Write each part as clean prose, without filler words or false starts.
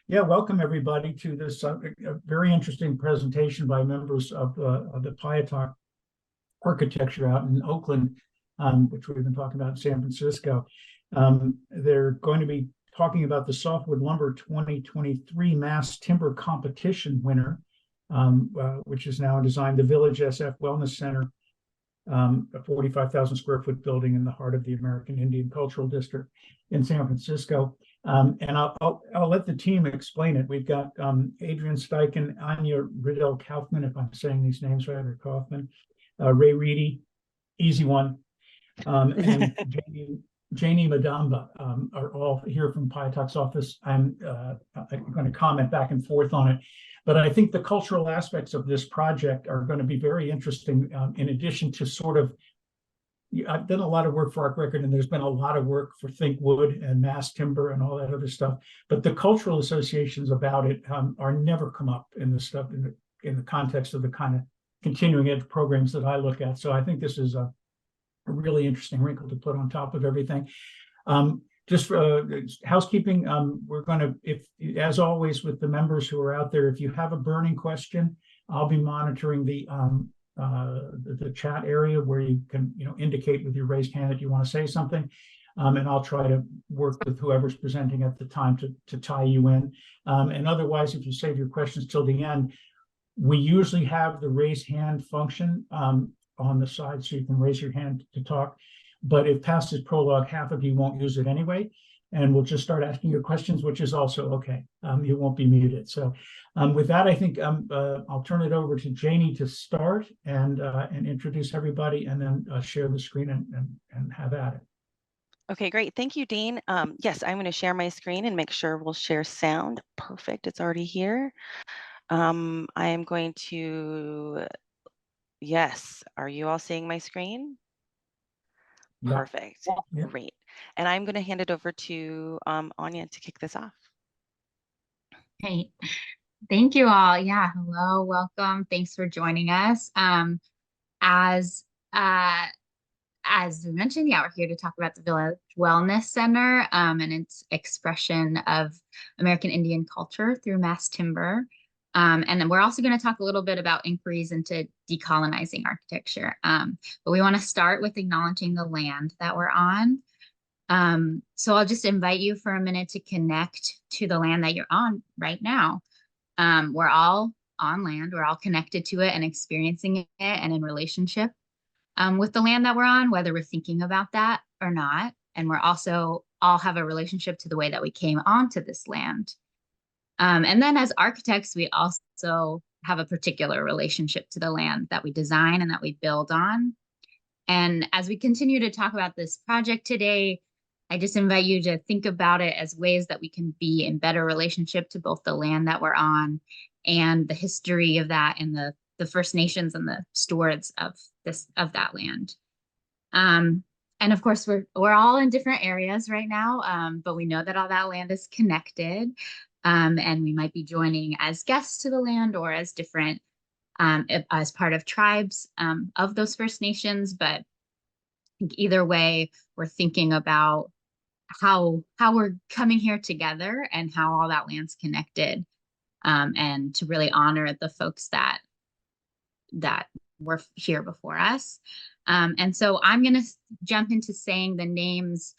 Yeah, welcome everybody to this very interesting presentation by members of the Piatok architecture out in Oakland, which we've been talking about in San Francisco. They're going to be talking about the Softwood Lumber 2023 Mass Timber Competition winner, which is now designed the Village SF Wellness Center, a 45,000 square foot building in the heart of the American Indian Cultural District in San Francisco. And I'll let the team explain it. We've got Adrian Steichen, Anya Riddell Kaufman, if I'm saying these names right, or Kaufman, Ray Reedy, easy one, and Janie Madamba are all here from Piatok's office. I'm going to comment back and forth on it. But I think the cultural aspects of this project are going to be very interesting, in addition to sort of, I've done a lot of work for Arc Record, and there's been a lot of work for Think Wood and Mass Timber and all that other stuff. But the cultural associations about it are never come up in the stuff in the context of the kind of continuing ed programs that I look at. So I think this is a really interesting wrinkle to put on top of everything. Just for housekeeping, we're going to, if as always with the members who are out there, if you have a burning question, I'll be monitoring the chat area where you can indicate with your raised hand that you want to say something, and I'll try to work with whoever's presenting at the time to tie you in. And otherwise, if you save your questions till the end, we usually have the raise hand function on the side, so you can raise your hand to talk. But if past is prologue, half of you won't use it anyway, and we'll just start asking your questions, which is also okay. You won't be muted. So with that, I think I'll turn it over to Janie to start and introduce everybody, and then share the screen and have at it. Okay, great. Thank you, Dean. Yes, I'm going to share my screen and make sure we'll share sound. Perfect. It's already here. I am going to, yes. Are you all seeing my screen? Yeah. Perfect. Yeah. Great. And I'm going to hand it over to Anya to kick this off. Great. Thank you all. Yeah. Hello. Welcome. Thanks for joining us. As we mentioned, yeah, we're here to talk about the Village Wellness Center and its expression of American Indian culture through mass timber. And then we're also going to talk a little bit about inquiries into decolonizing architecture. But we want to start with acknowledging the land that we're on. So I'll just invite you for a minute to connect to the land that you're on right now. We're all on land, we're all connected to it and experiencing it and in relationship with the land that we're on, whether we're thinking about that or not. And we're also all have a relationship to the way that we came onto this land. And then as architects, we also have a particular relationship to the land that we design and that we build on. And as we continue to talk about this project today, I just invite you to think about it as ways that we can be in better relationship to both the land that we're on and the history of that and the First Nations and the stewards of that land. And of course, we're all in different areas right now, but we know that all that land is connected. And we might be joining as guests to the land or as different, as part of tribes of those First Nations. But I think either way, we're thinking about how we're coming here together and how all that land's connected, and to really honor the folks that were here before us. And so I'm going to jump into saying the names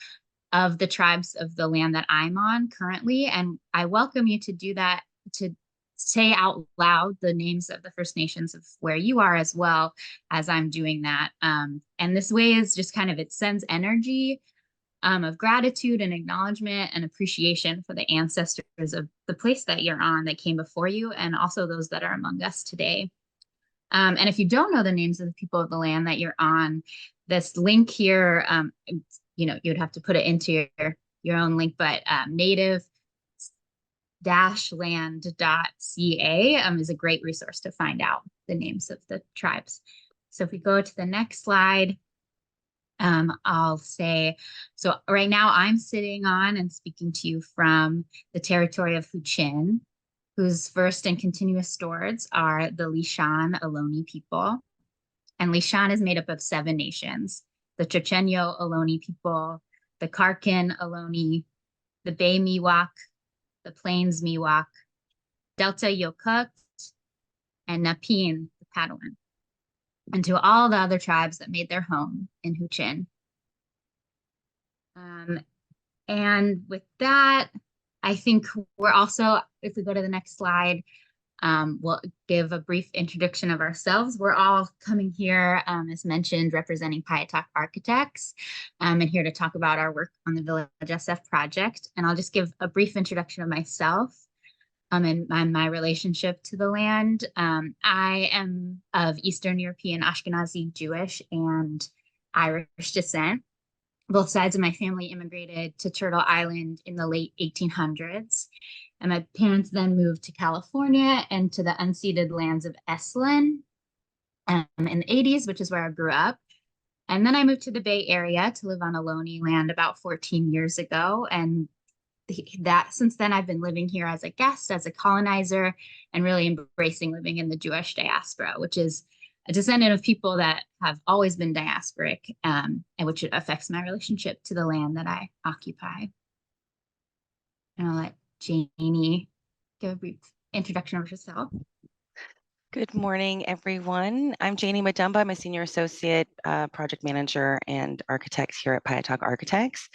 of the tribes of the land that I'm on currently. And I welcome you to do that, to say out loud the names of the First Nations of where you are as well as I'm doing that. And this way is just kind of, it sends energy of gratitude and acknowledgement and appreciation for the ancestors of the place that you're on that came before you, and also those that are among us today. And if you don't know the names of the people of the land that you're on, this link here, you'd have to put it into your own link, but native-land.ca is a great resource to find out the names of the tribes. So if we go to the next slide, I'll say, so right now I'm sitting on and speaking to you from the territory of Huichin, whose first and continuous stewards are the Lishan Ohlone people. And Lishan is made up of 7 nations: the Chochenyo Ohlone people, the Karkin Ohlone, the Bay Miwok, the Plains Miwok, Delta Yokut, and Nepean, the Padawan, and to all the other tribes that made their home in Huichin. And with that, I think we're also, if we go to the next slide, we'll give a brief introduction of ourselves. We're all coming here, as mentioned, representing Payatak Architects, and here to talk about our work on the Village SF project. And I'll just give a brief introduction of myself and my relationship to the land. I am of Eastern European, Ashkenazi, Jewish, and Irish descent. Both sides of my family immigrated to Turtle Island in the late 1800s. And my parents then moved to California and to the unceded lands of Esalen in the 80s, which is where I grew up. And then I moved to the Bay Area to live on Ohlone land about 14 years ago. And since then, I've been living here as a guest, as a colonizer, and really embracing living in the Jewish diaspora, which is a descendant of people that have always been diasporic, and which affects my relationship to the land that I occupy. And I'll let Janie give a brief introduction of herself. Good morning, everyone. I'm Janie Madumba. I'm a senior associate project manager and architect here at Payatak Architects.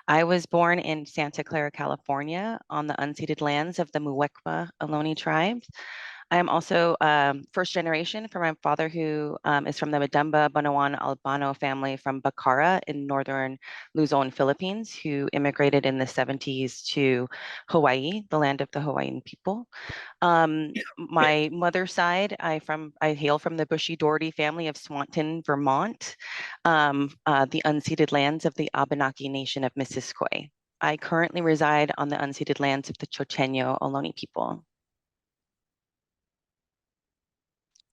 I was born in Santa Clara, California, on the unceded lands of the Muwekma Ohlone tribes. I am also first generation from my father, who is from the Madumba Banawan Albano family from Bacara in northern Luzon, Philippines, who immigrated in the 70s to Hawaii, the land of the Hawaiian people. My mother's side, I hail from the Bushy Doherty family of Swanton, Vermont, the unceded lands of the Abenaki Nation of Missisquoi. I currently reside on the unceded lands of the Chochenyo Ohlone people.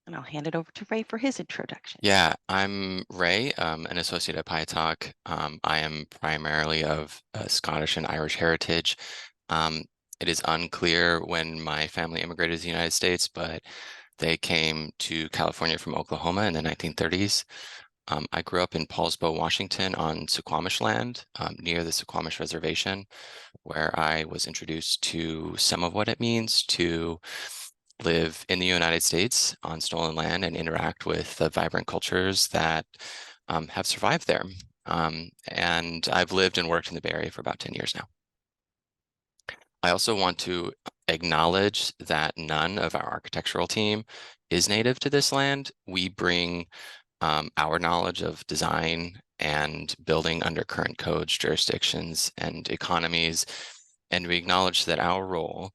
And I'll hand it over to Ray for his introduction. Yeah, I'm Ray, an associate at Payatak. I am primarily of Scottish and Irish heritage. It is unclear when my family immigrated to the United States, but they came to California from Oklahoma in the 1930s. I grew up in Paulsbo, Washington on Suquamish land, near the Suquamish Reservation, where I was introduced to some of what it means to live in the United States on stolen land and interact with the vibrant cultures that have survived there. And I've lived and worked in the Bay Area for about 10 years now. I also want to acknowledge that none of our architectural team is native to this land. We bring our knowledge of design and building under current codes, jurisdictions, and economies, and we acknowledge that our role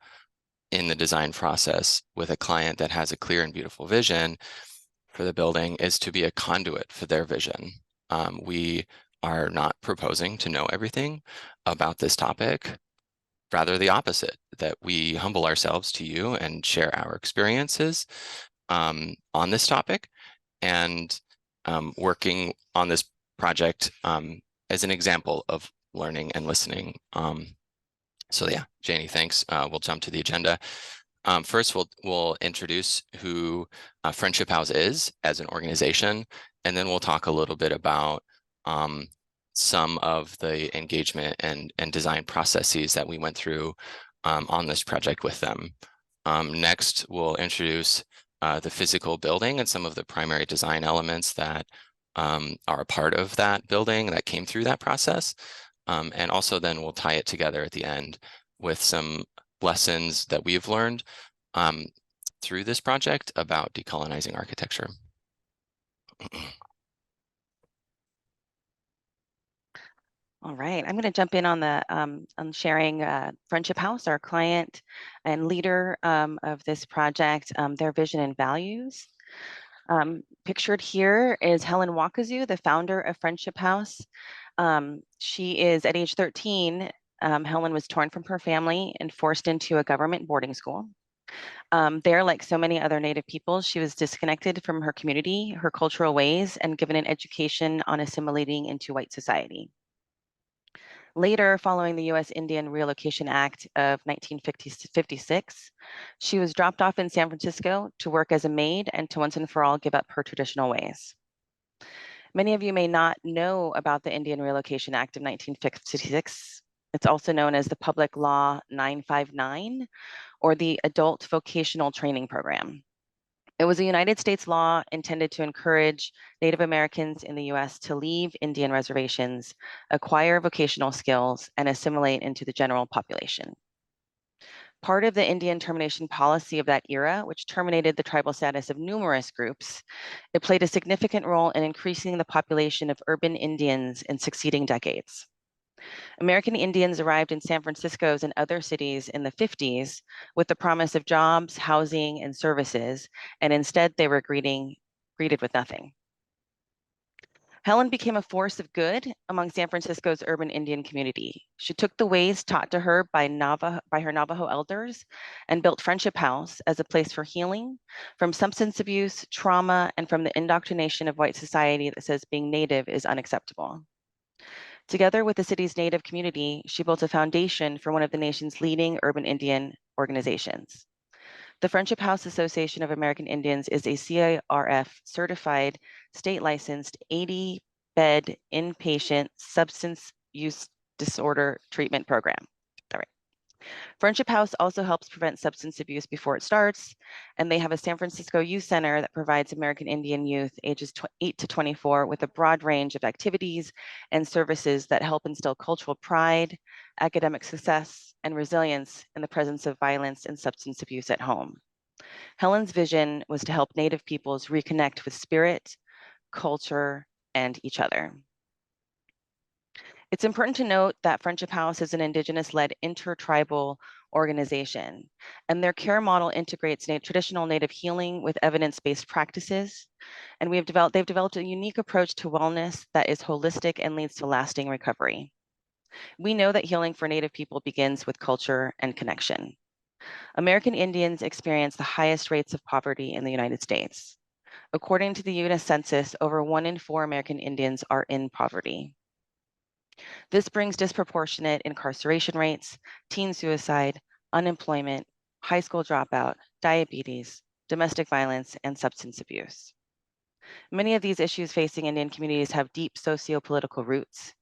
in the design process with a client that has a clear and beautiful vision for the building is to be a conduit for their vision. We are not proposing to know everything about this topic, rather the opposite, that we humble ourselves to you and share our experiences on this topic, and working on this project as an example of learning and listening. So yeah, Janie, thanks. We'll jump to the agenda. First, we'll introduce who Friendship House is as an organization, and then we'll talk a little bit about some of the engagement and design processes that we went through on this project with them. Next, we'll introduce the physical building and some of the primary design elements that are a part of that building that came through that process. And also then we'll tie it together at the end with some lessons that we've learned through this project about decolonizing architecture. All right, I'm going to jump in on the on sharing Friendship House, our client and leader of this project, their vision and values. Pictured here is Helen Wakazu, the founder of Friendship House. She is at age 13. Helen was torn from her family and forced into a government boarding school. There, like so many other Native peoples, she was disconnected from her community, her cultural ways, and given an education on assimilating into white society. Later, following the U.S. Indian Relocation Act of 1956, she was dropped off in San Francisco to work as a maid and to once and for all give up her traditional ways. Many of you may not know about the Indian Relocation Act of 1956. It's also known as the Public Law 959 or the Adult Vocational Training Program. It was a United States law intended to encourage Native Americans in the US to leave Indian reservations, acquire vocational skills, and assimilate into the general population. Part of the Indian termination policy of that era, which terminated the tribal status of numerous groups, it played a significant role in increasing the population of urban Indians in succeeding decades. American Indians arrived in San Francisco's and other cities in the 50s with the promise of jobs, housing, and services, and instead they were greeted with nothing. Helen became a force of good among San Francisco's urban Indian community. She took the ways taught to her by her Navajo elders and built Friendship House as a place for healing from substance abuse, trauma, and from the indoctrination of white society that says being Native is unacceptable. Together with the city's Native community, she built a foundation for one of the nation's leading urban Indian organizations. The Friendship House Association of American Indians is a CIRF certified, state licensed 80-bed inpatient substance use disorder treatment program. All right. Friendship House also helps prevent substance abuse before it starts, and they have a San Francisco Youth Center that provides American Indian youth ages 8 to 24 with a broad range of activities and services that help instill cultural pride, academic success, and resilience in the presence of violence and substance abuse at home. Helen's vision was to help Native peoples reconnect with spirit, culture, and each other. It's important to note that Friendship House is an indigenous-led intertribal organization, and their care model integrates traditional Native healing with evidence-based practices. And they've developed a unique approach to wellness that is holistic and leads to lasting recovery. We know that healing for Native people begins with culture and connection. American Indians experience the highest rates of poverty in the United States. According to the U.S. Census, over 1 in 4 American Indians are in poverty. This brings disproportionate incarceration rates, teen suicide, unemployment, high school dropout, diabetes, domestic violence, and substance abuse. Many of these issues facing Indian communities have deep socio-political roots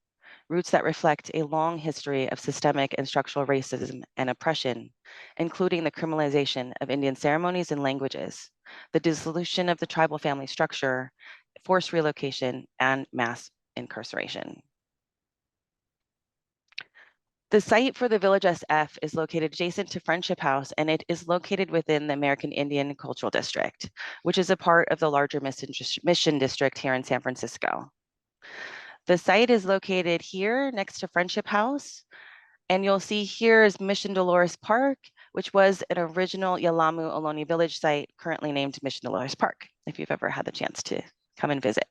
that reflect a long history of systemic and structural racism and oppression, including the criminalization of Indian ceremonies and languages, the dissolution of the tribal family structure, forced relocation, and mass incarceration. The site for the Village SF is located adjacent to Friendship House, and it is located within the American Indian Cultural District, which is a part of the larger Mission District here in San Francisco. The site is located here next to Friendship House, and you'll see here is Mission Dolores Park, which was an original Yelamu Ohlone Village site, currently named Mission Dolores Park, if you've ever had the chance to come and visit.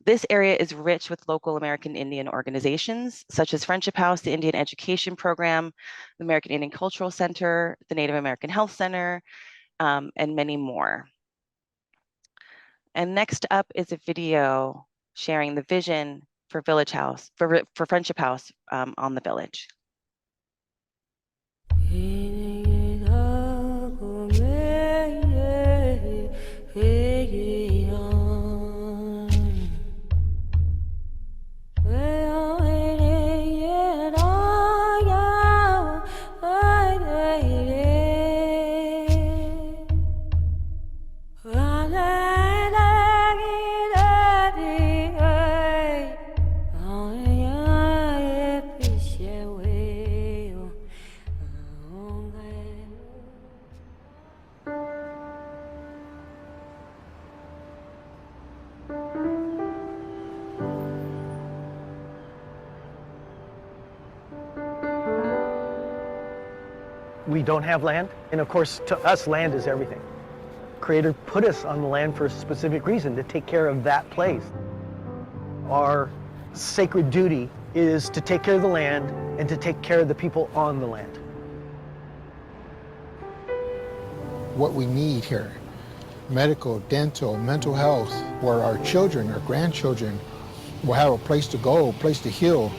This area is rich with local American Indian organizations, such as Friendship House, the Indian Education Program, the American Indian Cultural Center, the Native American Health Center, and many more. And next up is a video sharing the vision for Village House, for Friendship House on the village. We don't have land, and of course, to us, land is everything. Creator put us on the land for a specific reason, to take care of that place. Our sacred duty is to take care of the land and to take care of the people on the land. What we need here, medical, dental, mental health, where our children, our grandchildren will have a place to go, a place to heal.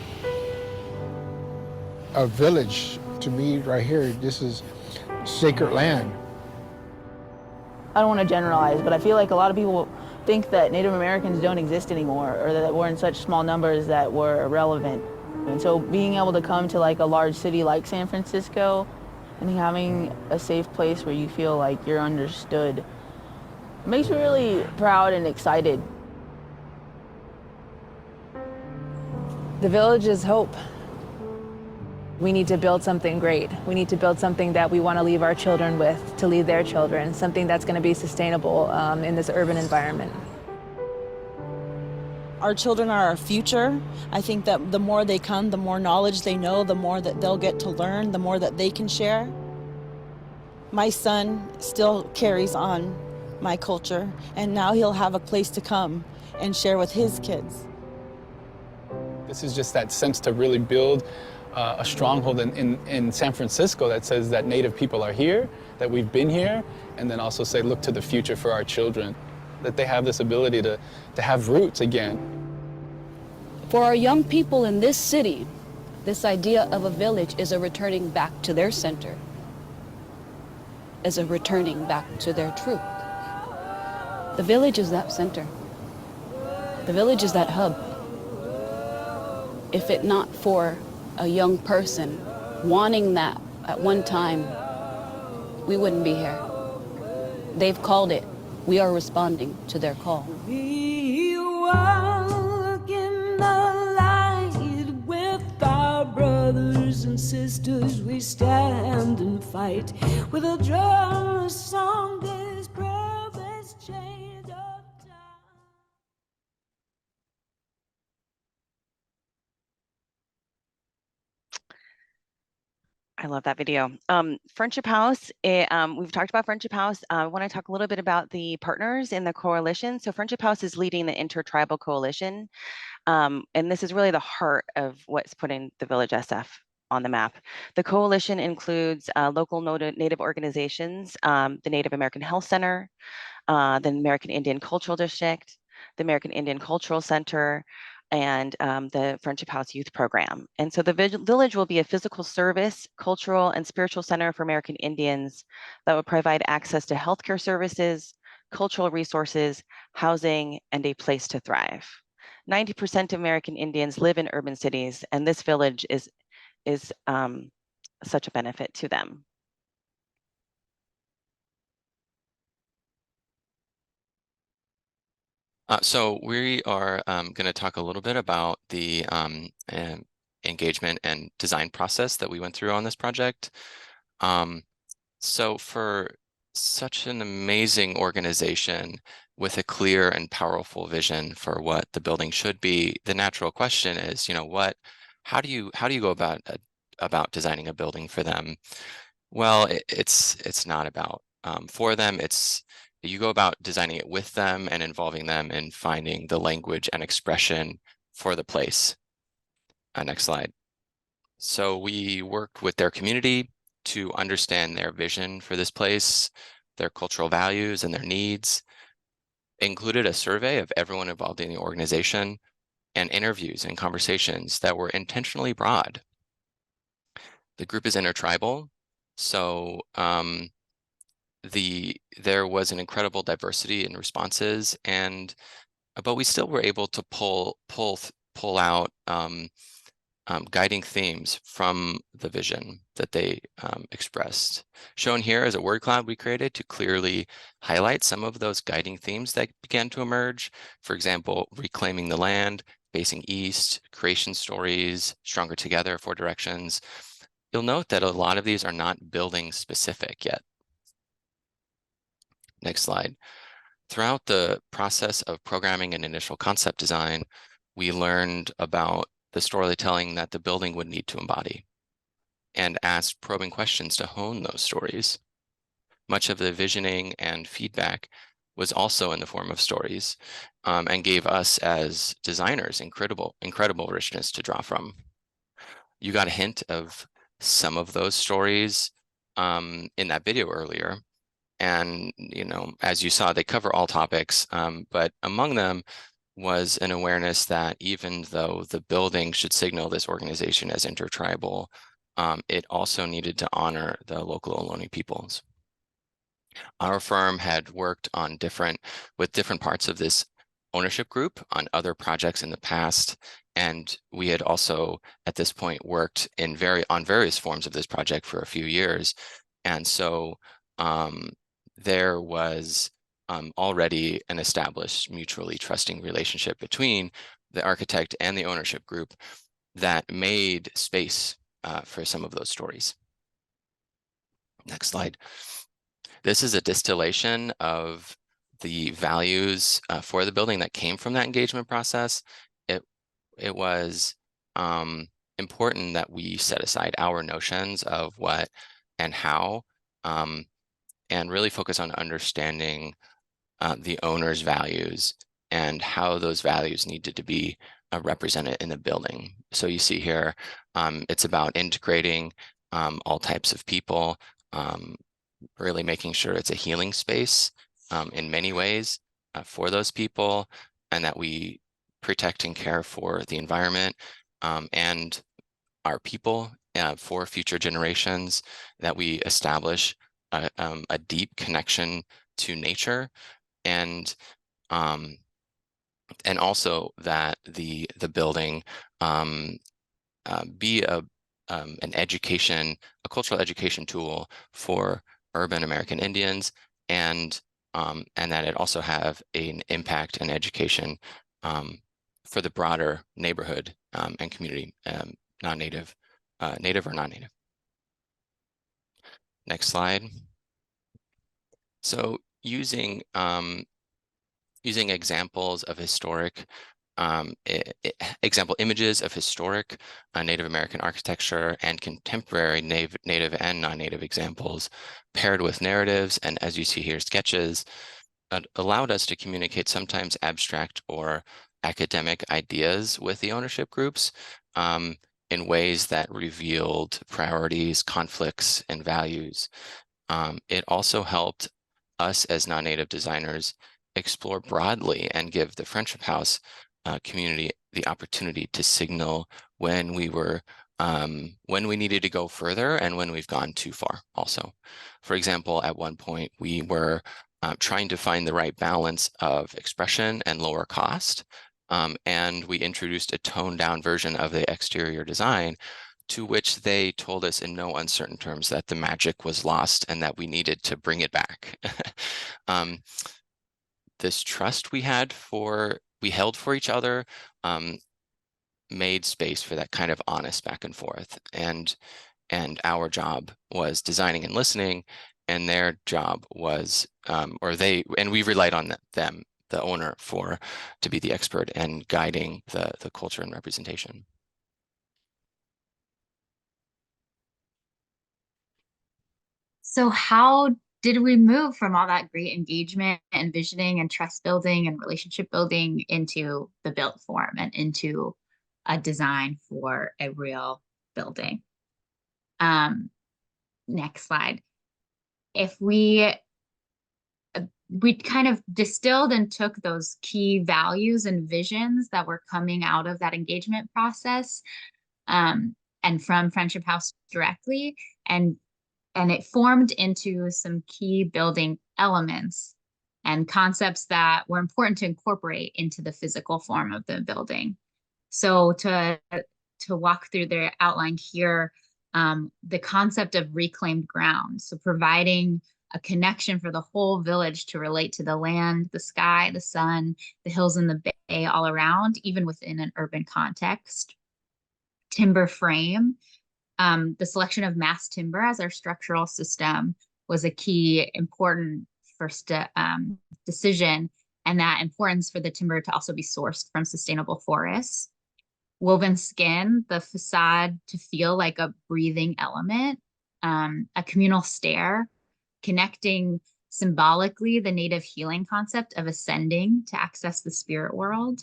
A village, to me right here, this is sacred land. I don't want to generalize, but I feel like a lot of people think that Native Americans don't exist anymore, or that we're in such small numbers that we're irrelevant. And so being able to come to like a large city like San Francisco and having a safe place where you feel like you're understood makes me really proud and excited. The village is hope. We need to build something great. We need to build something that we want to leave our children with, to leave their children, something that's going to be sustainable in this urban environment. Our children are our future. I think that the more they come, the more knowledge they know, the more that they'll get to learn, the more that they can share. My son still carries on my culture, and now he'll have a place to come and share with his kids. This is just that sense to really build a stronghold in San Francisco that says that Native people are here, that we've been here, and then also say, look to the future for our children, that they have this ability to have roots again. For our young people in this city, this idea of a village is a returning back to their center, is a returning back to their truth. The village is that center. The village is that hub. If it not for a young person wanting that at one time, we wouldn't be here. They've called it. We are responding to their call. We walk in the light with our brothers and sisters. We stand and fight with a drum, a song, this prayer, this change of time. I love that video. Friendship House, we've talked about Friendship House. I want to talk a little bit about the partners in the coalition. So Friendship House is leading the Intertribal Coalition. And this is really the heart of what's putting the Village SF on the map. The coalition includes local Native organizations, the Native American Health Center, the American Indian Cultural District, the American Indian Cultural Center, and the Friendship House Youth Program. And so the village will be a physical service, cultural, and spiritual center for American Indians that will provide access to healthcare services, cultural resources, housing, and a place to thrive. 90% of American Indians live in urban cities, and this village is such a benefit to them. So we are going to talk a little bit about the engagement and design process that we went through on this project. So for such an amazing organization with a clear and powerful vision for what the building should be, the natural question is, how do you go about designing a building for them? Well, it's not about for them. You go about designing it with them and involving them in finding the language and expression for the place. Next slide. So we worked with their community to understand their vision for this place, their cultural values and their needs, included a survey of everyone involved in the organization, and interviews and conversations that were intentionally broad. The group is intertribal, so there was an incredible diversity in responses, but we still were able to pull out guiding themes from the vision that they expressed. Shown here is a word cloud we created to clearly highlight some of those guiding themes that began to emerge. For example, reclaiming the land, facing east, creation stories, stronger together, 4 directions. You'll note that a lot of these are not building specific yet. Next slide. Throughout the process of programming and initial concept design, we learned about the storytelling that the building would need to embody and asked probing questions to hone those stories. Much of the visioning and feedback was also in the form of stories and gave us as designers incredible richness to draw from. You got a hint of some of those stories in that video earlier. And, as you saw, they cover all topics, but among them was an awareness that even though the building should signal this organization as intertribal, it also needed to honor the local Ohlone peoples. Our firm had worked on with different parts of this ownership group on other projects in the past, and we had also at this point worked on various forms of this project for a few years, and so there was already an established mutually trusting relationship between the architect and the ownership group that made space for some of those stories. Next slide. This is a distillation of the values for the building that came from that engagement process. It was important that we set aside our notions of what and how, and really focus on understanding the owner's values and how those values needed to be represented in the building. So you see here, it's about integrating all types of people, really making sure it's a healing space in many ways for those people, and that we protect and care for the environment and our people for future generations, that we establish a deep connection to nature, and also that the building be an education, a cultural education tool for urban American Indians, and that it also have an impact and education for the broader neighborhood and community, non-native, native or non-native. Next slide. So using examples of historic example images of historic Native American architecture and contemporary native and non-native examples paired with narratives, and as you see here, sketches, allowed us to communicate sometimes abstract or academic ideas with the ownership groups in ways that revealed priorities, conflicts, and values. It also helped us as non-native designers explore broadly and give the Friendship House community the opportunity to signal when we were when we needed to go further and when we've gone too far also. For example, at one point we were trying to find the right balance of expression and lower cost, and we introduced a toned down version of the exterior design, to which they told us in no uncertain terms that the magic was lost and that we needed to bring it back. This trust we held for each other made space for that kind of honest back and forth. And our job was designing and listening, and their job was, and we relied on them, the owner, to be the expert and guiding the culture and representation. So how did we move from all that great engagement and visioning and trust building and relationship building into the built form and into a design for a real building? Next slide. If we kind of distilled and took those key values and visions that were coming out of that engagement process and from Friendship House directly, and it formed into some key building elements and concepts that were important to incorporate into the physical form of the building. So to walk through their outline here, the concept of reclaimed ground. So providing a connection for the whole village to relate to the land, the sky, the sun, the hills and the bay all around, even within an urban context. Timber frame. The selection of mass timber as our structural system was a key important first decision, and that importance for the timber to also be sourced from sustainable forests. Woven skin, the facade to feel like a breathing element. A communal stair, connecting symbolically the native healing concept of ascending to access the spirit world.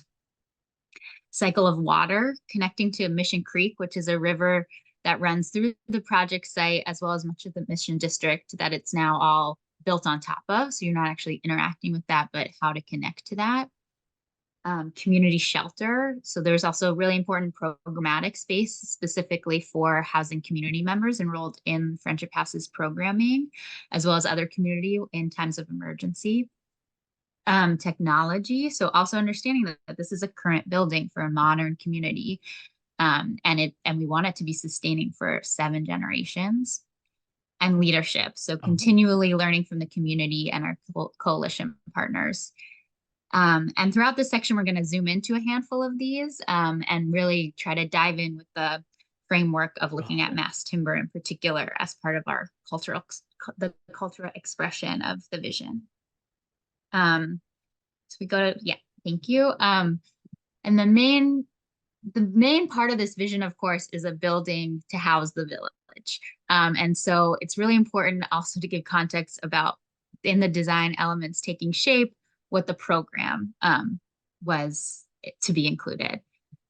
Cycle of water, connecting to Mission Creek, which is a river that runs through the project site, as well as much of the Mission District that it's now all built on top of. So you're not actually interacting with that, but how to connect to that. Community shelter. So there's also really important programmatic space specifically for housing community members enrolled in Friendship House's programming, as well as other community in times of emergency. technology. So also understanding that this is a current building for a modern community. And we want it to be sustaining for 7 generations. And leadership. So continually learning from the community and our coalition partners. And throughout this section, we're going to zoom into a handful of these and really try to dive in with the framework of looking at mass timber in particular as part of our cultural expression of the vision. So we go to, yeah, thank you. And the main part of this vision, of course, is a building to house the village. And so it's really important also to give context about in the design elements taking shape, what the program was to be included.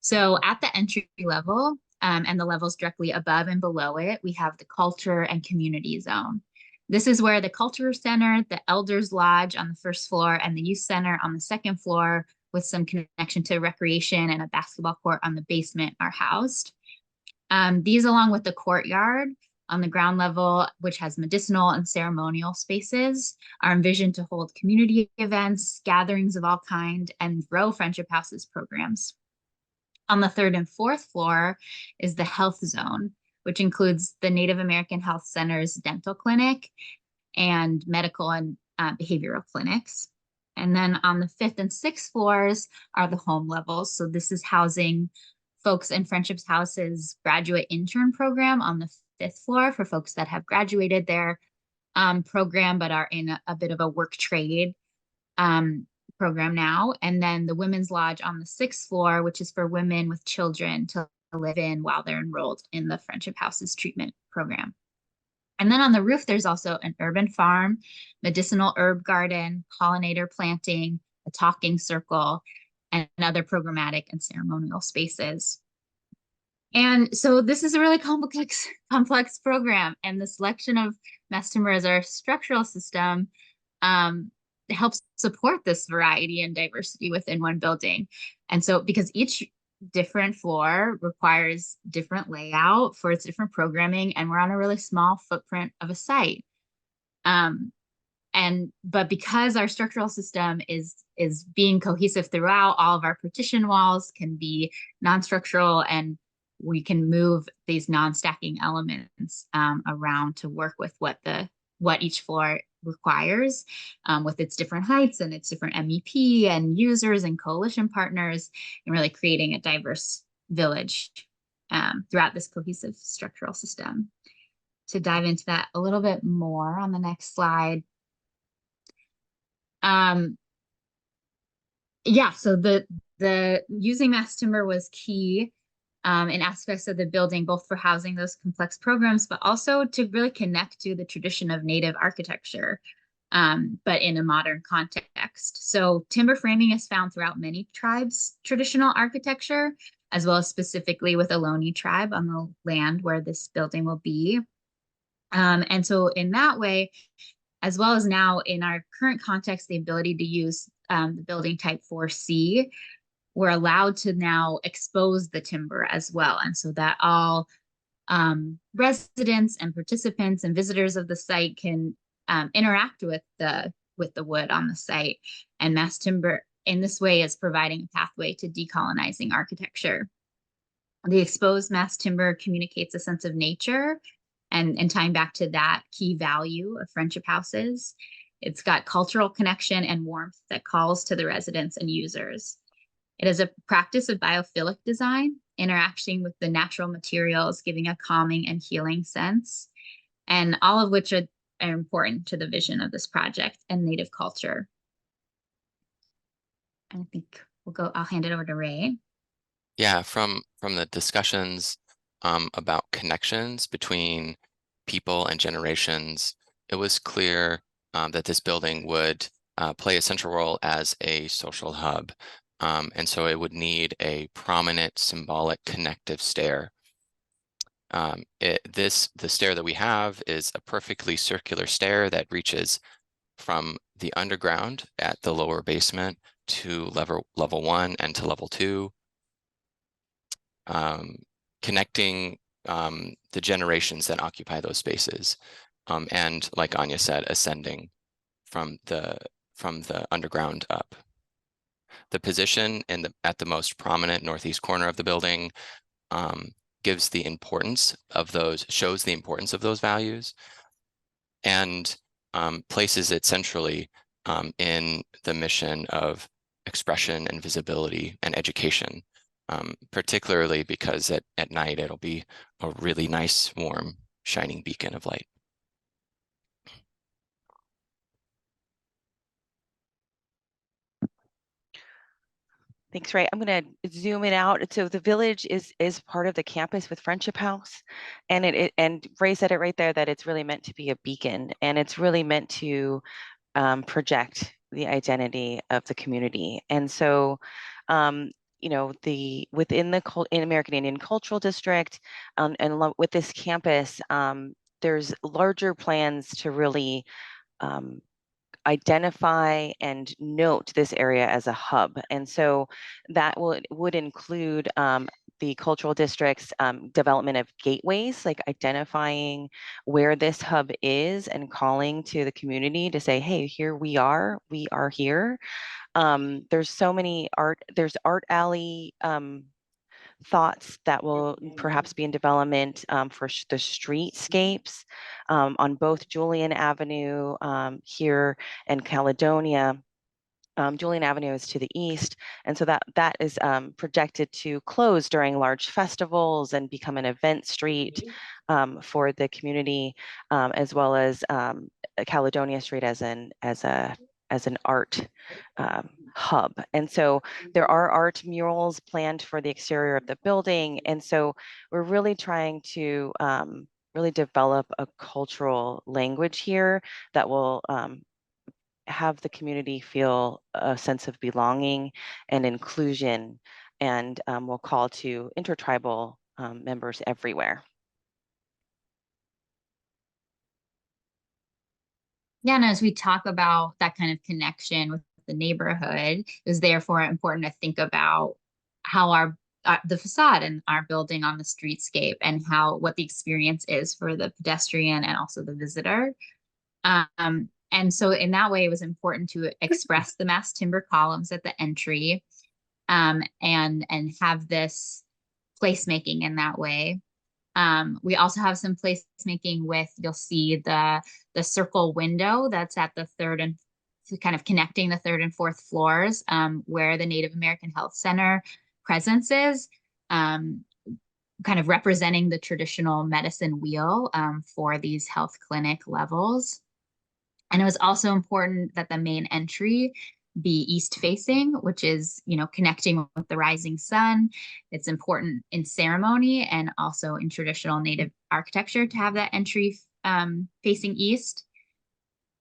So at the entry level and the levels directly above and below it, we have the culture and community zone. This is where the culture center, the elders lodge on the first floor, and the youth center on the second floor, with some connection to recreation and a basketball court on the basement, are housed. These, along with the courtyard on the ground level, which has medicinal and ceremonial spaces, are envisioned to hold community events, gatherings of all kind, and grow Friendship House's programs. On the 3rd and 4th floor is the health zone, which includes the Native American Health Center's dental clinic and medical and behavioral clinics. And then on the 5th and 6th floors are the home levels. So this is housing folks in Friendship House's graduate intern program on the 5th floor for folks that have graduated their program but are in a bit of a work trade program now. And then the Women's Lodge on the 6th floor, which is for women with children to live in while they're enrolled in the Friendship House's treatment program. And then on the roof, there's also an urban farm, medicinal herb garden, pollinator planting, a talking circle, and other programmatic and ceremonial spaces. And so this is a really complex program, and the selection of mass timber as our structural system helps support this variety and diversity within one building. And so because each different floor requires different layout for its different programming, and we're on a really small footprint of a site. But because our structural system is being cohesive throughout, all of our partition walls can be non-structural, and we can move these non-stacking elements around to work with what each floor requires with its different heights and its different MEP and users and coalition partners, and really creating a diverse village throughout this cohesive structural system. To dive into that a little bit more on the next slide. Yeah, so the using mass timber was key in aspects of the building, both for housing those complex programs, but also to really connect to the tradition of Native architecture, but in a modern context. So timber framing is found throughout many tribes' traditional architecture, as well as specifically with Ohlone tribe on the land where this building will be. And so in that way, as well as now in our current context, the ability to use the building type 4C, we're allowed to now expose the timber as well. And so that all residents and participants and visitors of the site can interact with the wood on the site. And mass timber in this way is providing a pathway to decolonizing architecture. The exposed mass timber communicates a sense of nature, and tying back to that key value of Friendship Houses. It's got cultural connection and warmth that calls to the residents and users. It is a practice of biophilic design, interacting with the natural materials, giving a calming and healing sense, and all of which are important to the vision of this project and Native culture. I think I'll hand it over to Ray. Yeah, from the discussions about connections between people and generations, it was clear that this building would play a central role as a social hub. And so it would need a prominent symbolic connective stair. The stair that we have is a perfectly circular stair that reaches from the underground at the lower basement to level 1 and to level 2, connecting the generations that occupy those spaces, and like Anya said, ascending from the from the underground up. The position at the most prominent northeast corner of the building shows the importance of those values, and places it centrally in the mission of expression and visibility and education, particularly because at night it'll be a really nice, warm, shining beacon of light. Thanks, Ray. I'm going to zoom it out. So the village is part of the campus with Friendship House, and and Ray said it right there that it's really meant to be a beacon, and it's really meant to project the identity of the community. And so, you know, within the American Indian Cultural District, and with this campus, there's larger plans to really identify and note this area as a hub. And so that would include the cultural district's development of gateways, like identifying where this hub is and calling to the community to say, hey, here we are here. There's so many there's art alley thoughts that will perhaps be in development for the streetscapes on both Julian Avenue here and Caledonia. Julian Avenue is to the east, and so that is projected to close during large festivals and become an event street for the community, as well as Caledonia Street as an art hub. And so there are art murals planned for the exterior of the building, and so we're really trying to really develop a cultural language here that will have the community feel a sense of belonging and inclusion, and will call to intertribal members everywhere. Yeah, and as we talk about that kind of connection with the neighborhood, it was therefore important to think about how the facade and our building on the streetscape, and what the experience is for the pedestrian and also the visitor. And so in that way, it was important to express the mass timber columns at the entry, and have this placemaking in that way. We also have some placemaking with, you'll see the circle window that's at the third and kind of connecting the third and fourth floors, where the Native American Health Center presence is, kind of representing the traditional medicine wheel for these health clinic levels. And it was also important that the main entry be east facing, which is, you know, connecting with the rising sun. It's important in ceremony and also in traditional Native architecture to have that entry facing east.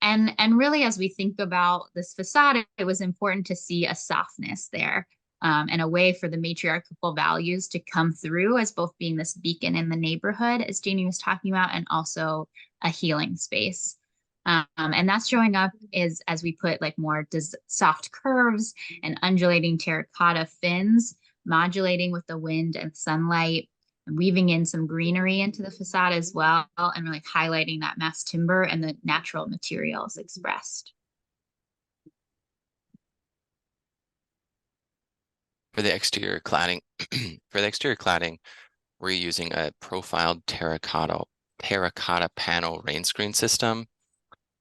And really, as we think about this facade, it was important to see a softness there, and a way for the matriarchal values to come through as both being this beacon in the neighborhood, as Janie was talking about, and also a healing space. And that's showing up as we put like more soft curves and undulating terracotta fins, modulating with the wind and sunlight, and weaving in some greenery into the facade as well, and really highlighting that mass timber and the natural materials expressed. For the exterior cladding, we're using a profiled terracotta panel rain screen system.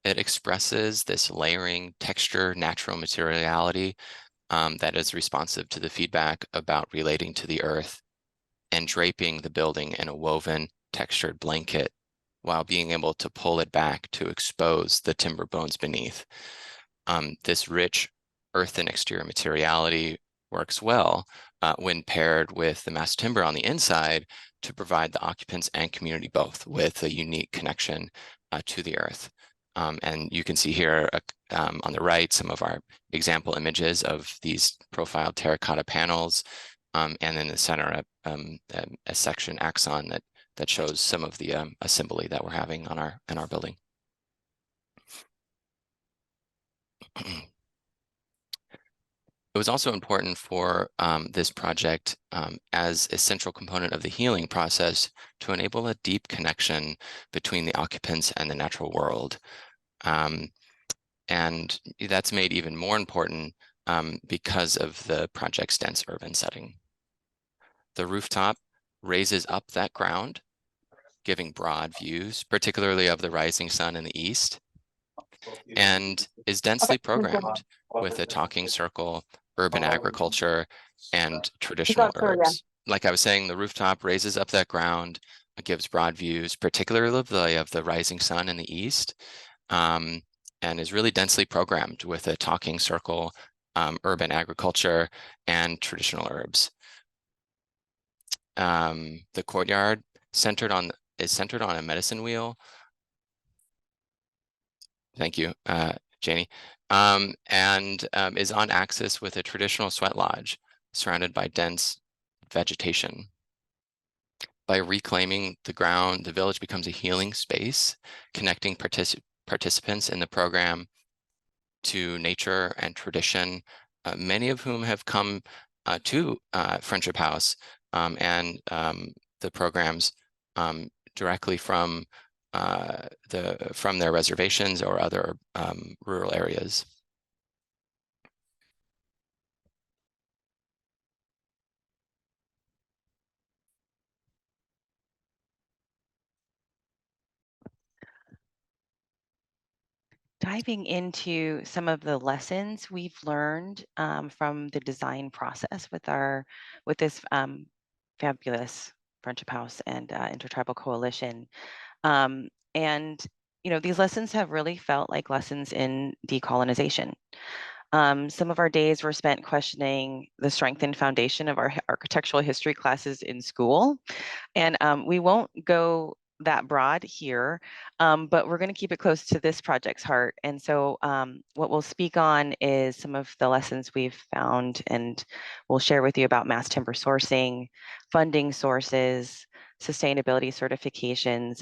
It expresses this layering, texture, natural materiality that is responsive to the feedback about relating to the earth, and draping the building in a woven, textured blanket while being able to pull it back to expose the timber bones beneath. This rich earthen exterior materiality works well when paired with the mass timber on the inside to provide the occupants and community both with a unique connection to the earth. And you can see here on the right some of our example images of these profiled terracotta panels, and in the center a section axon that shows some of the assembly that we're having on in our building. It was also important for this project as a central component of the healing process to enable a deep connection between the occupants and the natural world. And that's made even more important because of the project's dense urban setting. The rooftop raises up that ground, giving broad views, particularly of the rising sun in the east, and is densely programmed with a talking circle, urban agriculture, and traditional herbs. Like I was saying, the rooftop raises up that ground, it gives broad views, particularly of the rising sun in the east, and is really densely programmed with a talking circle, urban agriculture, and traditional herbs. The courtyard is centered on a medicine wheel. Thank you, Janie. Is on axis with a traditional sweat lodge surrounded by dense vegetation. By reclaiming the ground, the village becomes a healing space, connecting participants in the program to nature and tradition, many of whom have come to Friendship House and the programs directly from their reservations or other rural areas. Diving into some of the lessons we've learned from the design process with this fabulous Friendship House and Intertribal Coalition. And, you know, these lessons have really felt like lessons in decolonization. Some of our days were spent questioning the strengthened foundation of our architectural history classes in school. And we won't go that broad here, but we're going to keep it close to this project's heart. And so what we'll speak on is some of the lessons we've found, and we'll share with you about mass timber sourcing, funding sources, sustainability certifications,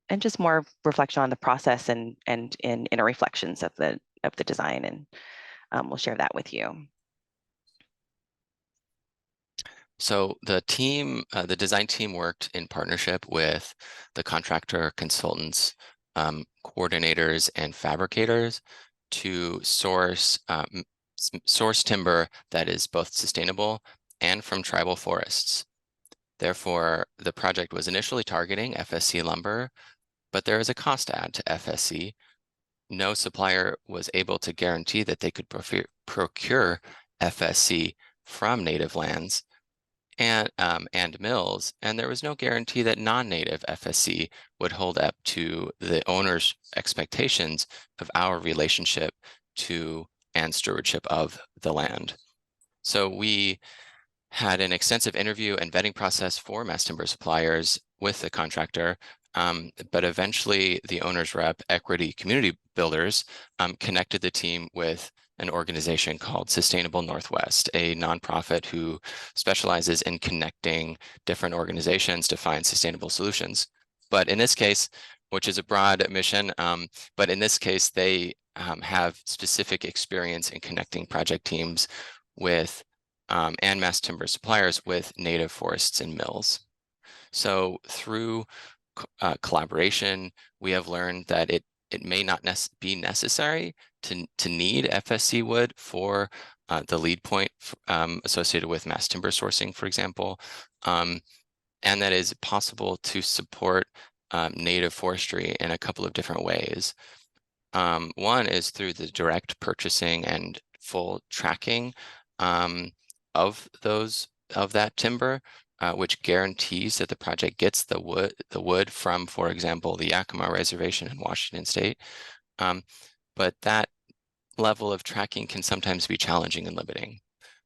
and just more reflection on the process and inner reflections of the design. And we'll share that with you. So the team, the design team worked in partnership with the contractor, consultants, coordinators, and fabricators to source timber that is both sustainable and from tribal forests. Therefore, the project was initially targeting FSC lumber, but there is a cost add to FSC. No supplier was able to guarantee that they could procure FSC from native lands and mills, and there was no guarantee that non-native FSC would hold up to the owner's expectations of our relationship to and stewardship of the land. So we had an extensive interview and vetting process for mass timber suppliers with the contractor, but eventually the owner's rep, Equity Community Builders, connected the team with an organization called Sustainable Northwest, a nonprofit who specializes in connecting different organizations to find sustainable solutions. But in this case, which is a broad mission, but in this case, they have specific experience in connecting project teams with and mass timber suppliers with native forests and mills. So through collaboration, we have learned that it may not be necessary to need FSC wood for the lead point associated with mass timber sourcing, for example, and that is possible to support native forestry in a couple of different ways. One is through the direct purchasing and full tracking of that timber, which guarantees that the project gets the wood from, for example, the Yakima Reservation in Washington State. But that level of tracking can sometimes be challenging and limiting.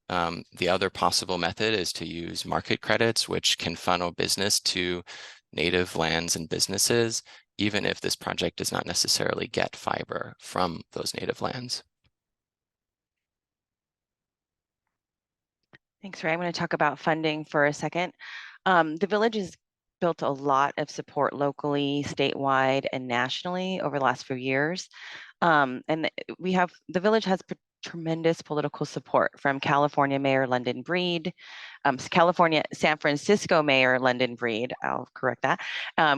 The other possible method is to use market credits, which can funnel business to native lands and businesses, even if this project does not necessarily get fiber from those native lands. Thanks, Ray. I'm going to talk about funding for a second. The village has built a lot of support locally, statewide, and nationally over the last few years. And the village has tremendous political support from California Mayor London Breed, San Francisco Mayor London Breed, I'll correct that,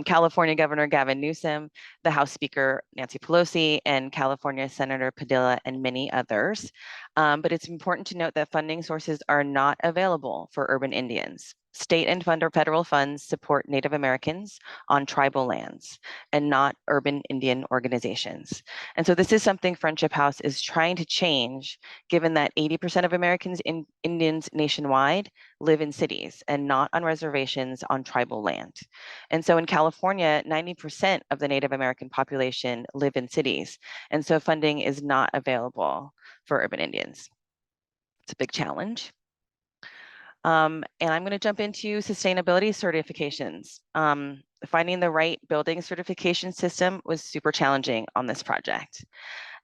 California Governor Gavin Newsom, the House Speaker Nancy Pelosi, and California Senator Padilla, and many others. But it's important to note that funding sources are not available for urban Indians. State and federal funds support Native Americans on tribal lands and not urban Indian organizations. And so this is something Friendship House is trying to change, given that 80% of Indians nationwide live in cities and not on reservations on tribal land. And so in California, 90% of the Native American population live in cities. And so funding is not available for urban Indians. It's a big challenge. And I'm going to jump into sustainability certifications. Finding the right building certification system was super challenging on this project.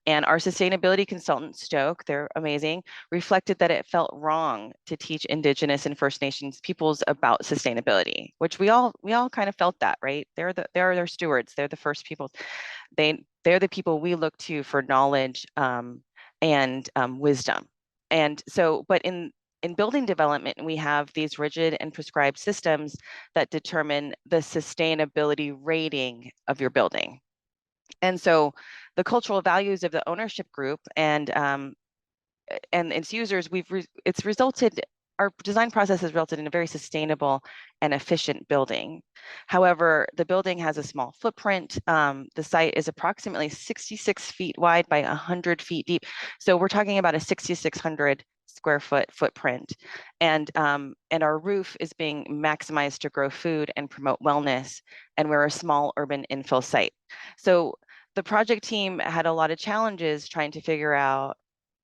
And our sustainability consultant, Stoke, they're amazing, reflected that it felt wrong to teach Indigenous and First Nations peoples about sustainability, which we all kind of felt that, right? They're their stewards. They're the first people. They're the people we look to for knowledge and wisdom. And so, but in building development, we have these rigid and prescribed systems that determine the sustainability rating of your building. And so the cultural values of the ownership group and its users, our design process has resulted in a very sustainable and efficient building. However, the building has a small footprint. The site is approximately 66 feet wide by 100 feet deep. So we're talking about a 6,600 square foot footprint. And our roof is being maximized to grow food and promote wellness. And we're a small urban infill site. So the project team had a lot of challenges trying to figure out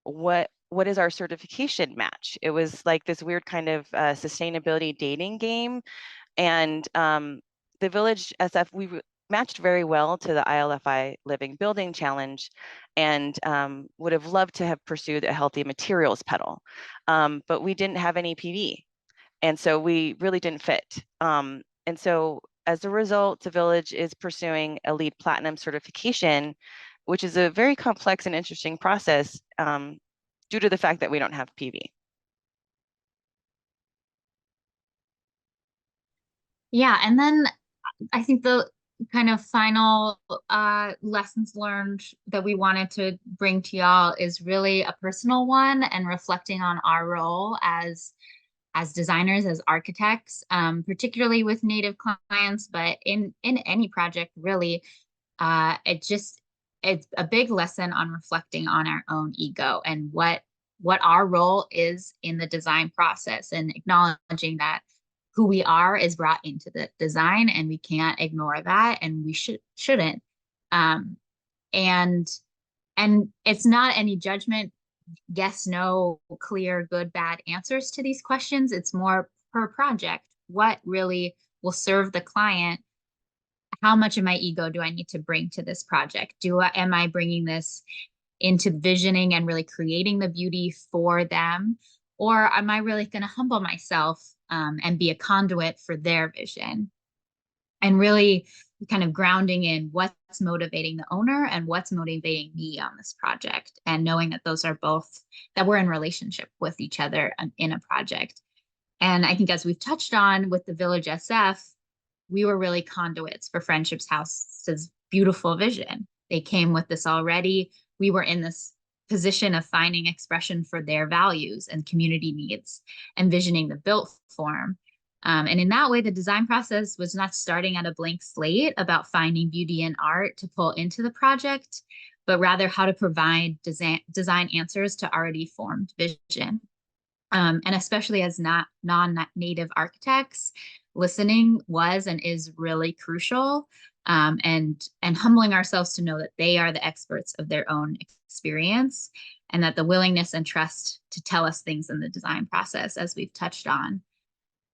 what is our certification match. It was like this weird kind of sustainability dating game. And the Village SF, we matched very well to the ILFI Living Building Challenge, and would have loved to have pursued a healthy materials pedal. But we didn't have any PV. And so we really didn't fit. And so as a result, the Village is pursuing a LEED Platinum certification, which is a very complex and interesting process due to the fact that we don't have PV. Yeah, and then I think the kind of final lessons learned that we wanted to bring to y'all is really a personal one, and reflecting on our role as designers, as architects, particularly with Native clients, but in any project really. It's a big lesson on reflecting on our own ego and what our role is in the design process, and acknowledging that who we are is brought into the design, and we can't ignore that, and we shouldn't. And it's not any judgment, yes, no, clear, good, bad answers to these questions. It's more per project. What really will serve the client? How much of my ego do I need to bring to this project? Am I bringing this into visioning and really creating the beauty for them? Or am I really going to humble myself and be a conduit for their vision? And really kind of grounding in what's motivating the owner and what's motivating me on this project, and knowing that those are both, that we're in relationship with each other in a project. And I think, as we've touched on with the Village SF, we were really conduits for Friendship House's beautiful vision. They came with this already. We were in this position of finding expression for their values and community needs and visioning the built form. And in that way, the design process was not starting at a blank slate about finding beauty in art to pull into the project, but rather how to provide design answers to already formed vision. And especially as non-native architects, listening was and is really crucial, and humbling ourselves to know that they are the experts of their own experience, and that the willingness and trust to tell us things in the design process, as we've touched on.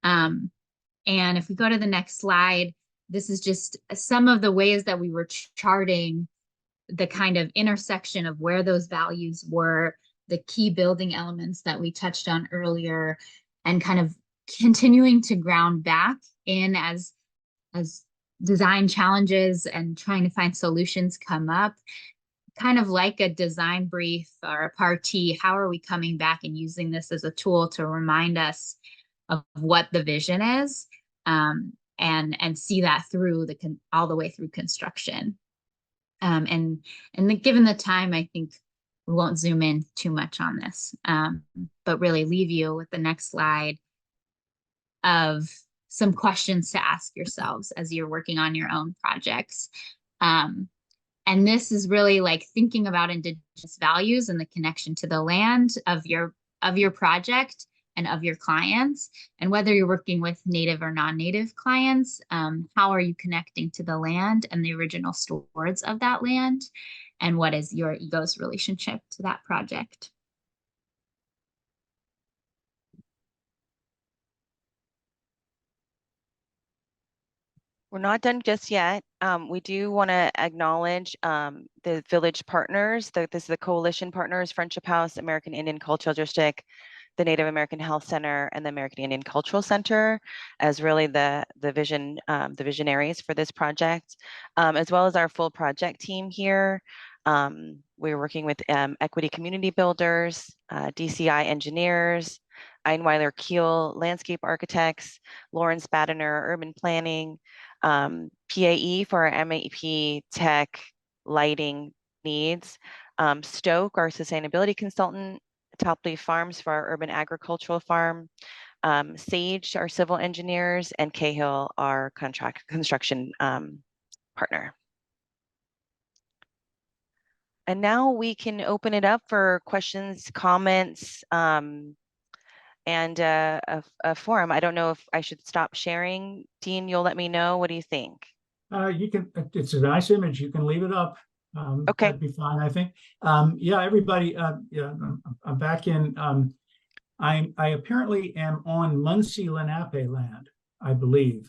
And if we go to the next slide, this is just some of the ways that we were charting the kind of intersection of where those values were, the key building elements that we touched on earlier, and kind of continuing to ground back in as design challenges and trying to find solutions come up. kind of like a design brief or a party, how are we coming back and using this as a tool to remind us of what the vision is, and see that through all the way through construction. And given the time, I think we won't zoom in too much on this, but really leave you with the next slide of some questions to ask yourselves as you're working on your own projects. And this is really like thinking about indigenous values and the connection to the land of your project and of your clients. And whether you're working with native or non-native clients, how are you connecting to the land and the original stewards of that land? And what is your ego's relationship to that project? We're not done just yet. We do want to acknowledge the village partners. This is the coalition partners: Friendship House, American Indian Cultural District, the Native American Health Center, and the American Indian Cultural Center as really the visionaries for this project, as well as our full project team here. We're working with Equity Community Builders, DCI engineers, Einweiler Keel landscape architects, Lawrence Badener urban planning, PAE for our MEP tech lighting needs, Stoke, our sustainability consultant, Topleaf Farms for our urban agricultural farm, Sage, our civil engineers, and Cahill, our construction partner. And now we can open it up for questions, comments, and a forum. I don't know if I should stop sharing. Dean, you'll let me know. What do you think? You can, it's a nice image. You can leave it up. Okay. That'd be fine, I think. Yeah, everybody, yeah, I'm back in. I apparently am on Munsee Lenape land, I believe,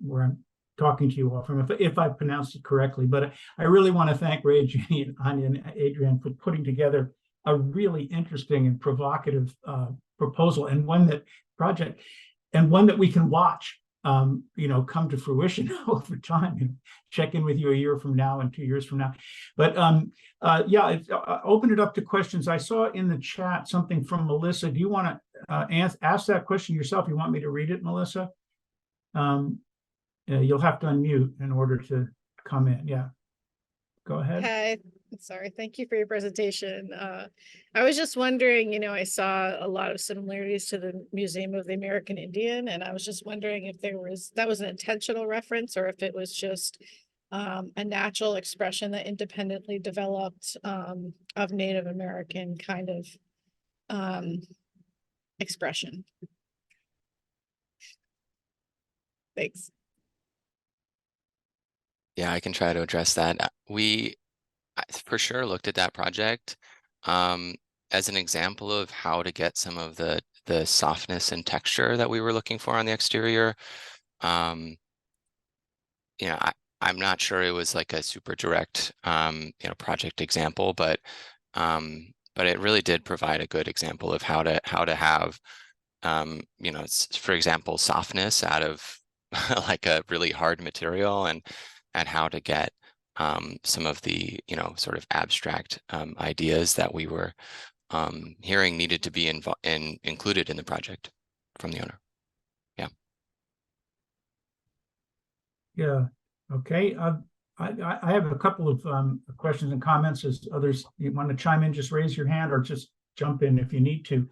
where I'm talking to you all from, if I pronounced it correctly. But I really want to thank Ray, Jenny, Anya, and Adrienne for putting together a really interesting and provocative proposal, and one that we can watch, come to fruition over time, and check in with you a year from now and 2 years from now. But yeah, open it up to questions. I saw in the chat something from Melissa. Do you want to ask that question yourself? You want me to read it, Melissa? You'll have to unmute in order to come in. Yeah, go ahead. Hi, sorry. Thank you for your presentation. I was just wondering, I saw a lot of similarities to the Museum of the American Indian, and I was just wondering if that was an intentional reference, or if it was just a natural expression that independently developed of Native American kind of expression. Thanks. Yeah, I can try to address that. We for sure looked at that project as an example of how to get some of the softness and texture that we were looking for on the exterior. I'm not sure it was like a super direct project example, but it really did provide a good example of how to have for example, softness out of like a really hard material, and how to get some of the sort of abstract ideas that we were hearing needed to be included in the project from the owner. Yeah. Okay. I have a couple of questions and comments. As others, you want to chime in, just raise your hand or just jump in if you need to.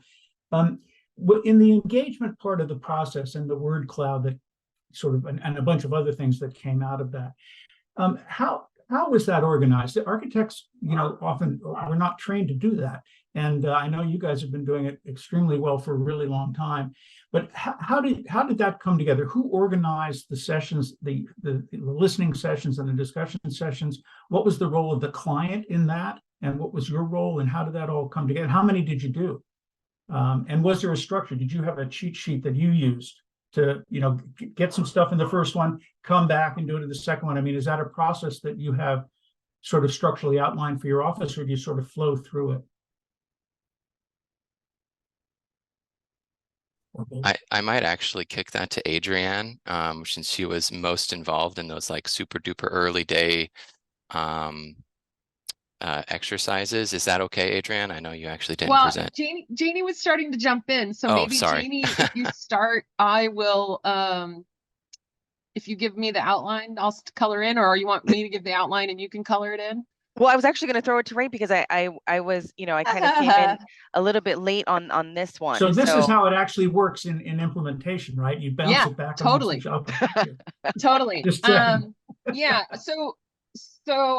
In the engagement part of the process and the word cloud that sort of, and a bunch of other things that came out of that, how was that organized? The architects, often we're not trained to do that. And I know you guys have been doing it extremely well for a really long time. But how did that come together? Who organized the sessions, the listening sessions and the discussion sessions? What was the role of the client in that? And what was your role? And how did that all come together? How many did you do? And was there a structure? Did you have a cheat sheet that you used to, get some stuff in the first one, come back and do it in the second one? I mean, is that a process that you have sort of structurally outlined for your office, or do you sort of flow through it? I might actually kick that to Adrienne, since she was most involved in those like super duper early day exercises. Is that okay, Adrienne? I know you actually didn't Well, present. Janie was starting to jump in, so Oh, maybe sorry. Janie, if you start, I will. If you give me the outline, I'll color in, or you want me to give the outline and you can color it in? Well, I was actually going to throw it to Ray because I was, you know, I kind of came in a little bit late on this one. So this is how it actually works in implementation, right? You bounce it back totally. against each other. Totally. Just checking. Yeah. So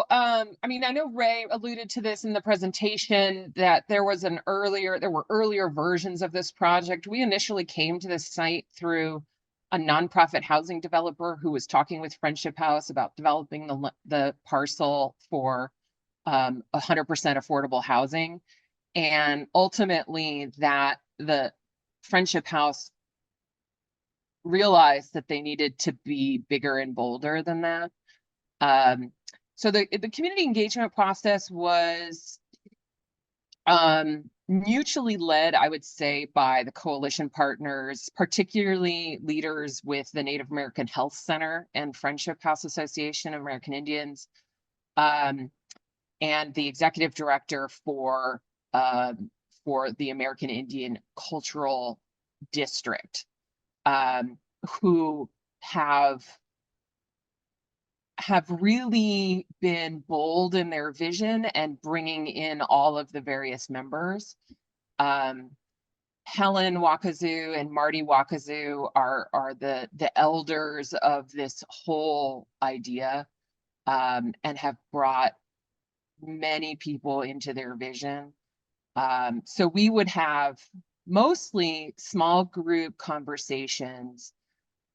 I mean, I know Ray alluded to this in the presentation that there were earlier versions of this project. We initially came to this site through a nonprofit housing developer who was talking with Friendship House about developing the parcel for 100% affordable housing. And ultimately that the Friendship House realized that they needed to be bigger and bolder than that. So the community engagement process was mutually led, I would say, by the coalition partners, particularly leaders with the Native American Health Center and Friendship House Association of American Indians, and the executive director for the American Indian Cultural District, who have really been bold in their vision and bringing in all of the various members. Helen Wakazu and Marty Wakazu are the elders of this whole idea, and have brought many people into their vision. So we would have mostly small group conversations,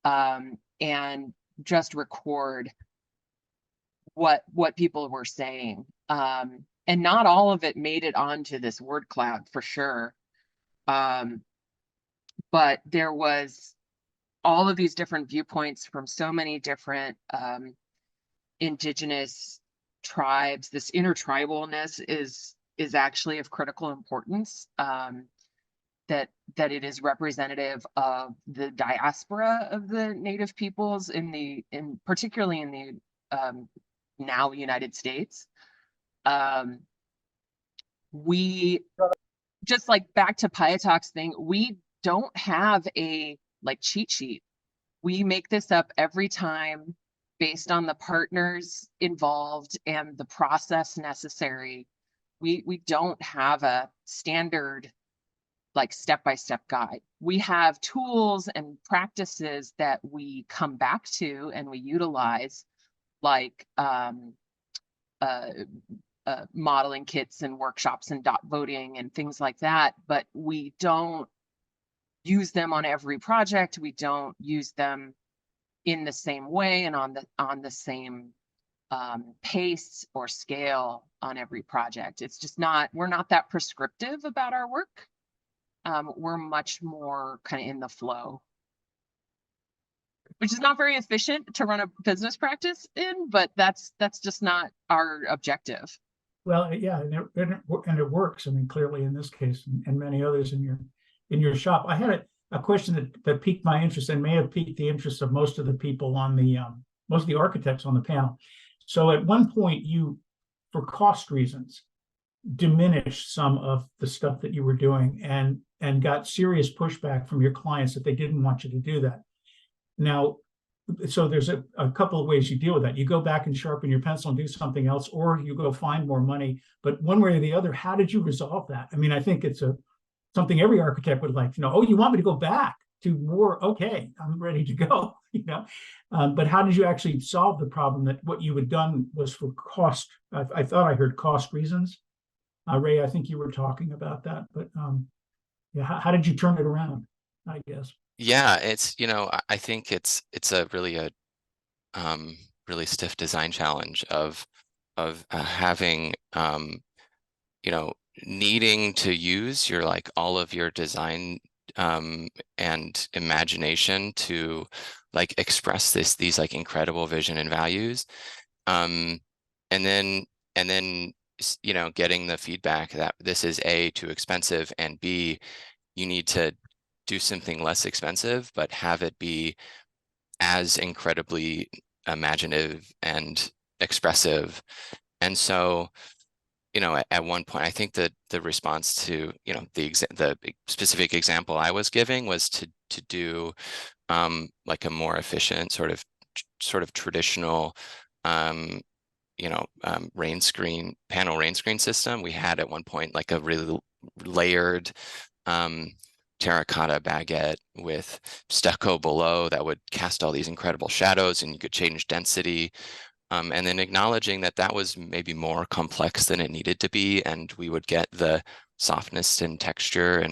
and just record what people were saying. And not all of it made it onto this word cloud for sure. But there was all of these different viewpoints from so many different indigenous tribes. This intertribalness is actually of critical importance, that it is representative of the diaspora of the Native peoples particularly in the now United States. We just, like, back to Piatak's thing, we don't have a cheat sheet. We make this up every time based on the partners involved and the process necessary. We don't have a standard step-by-step guide. We have tools and practices that we come back to and we utilize, like modeling kits and workshops and dot voting and things like that, but we don't use them on every project. We don't use them in the same way and on the same pace or scale on every project. It's just not, we're not that prescriptive about our work. We're much more kind of in the flow, which is not very efficient to run a business practice in, but that's just not our objective. Well, yeah, and it works. I mean, clearly in this case and many others in your shop. I had a question that piqued my interest and may have piqued the interest of most of the people on the most of the architects on the panel. So at one point, you, for cost reasons, diminished some of the stuff that you were doing and got serious pushback from your clients that they didn't want you to do that. Now, so there's a couple of ways you deal with that. You go back and sharpen your pencil and do something else, or you go find more money. But one way or the other, how did you resolve that? I mean, I think it's something every architect would like to know. Oh, you want me to go back to more? Okay, I'm ready to go. But how did you actually solve the problem that what you had done was for cost? I thought I heard cost reasons. Ray, I think you were talking about that, but yeah, how did you turn it around, I guess? Yeah, it's, I think it's a really stiff design challenge of having, needing to use your all of your design and imagination to express these incredible vision and values, and then getting the feedback that this is A, too expensive, and B, you need to do something less expensive, but have it be as incredibly imaginative and expressive. And so you know, at one point, I think that the response to, you know, the specific example I was giving was to do like a more efficient sort of traditional you know, panel rain screen system. We had at one point like a really layered terracotta baguette with stucco below that would cast all these incredible shadows, and you could change density. And then acknowledging that that was maybe more complex than it needed to be, and we would get the softness and texture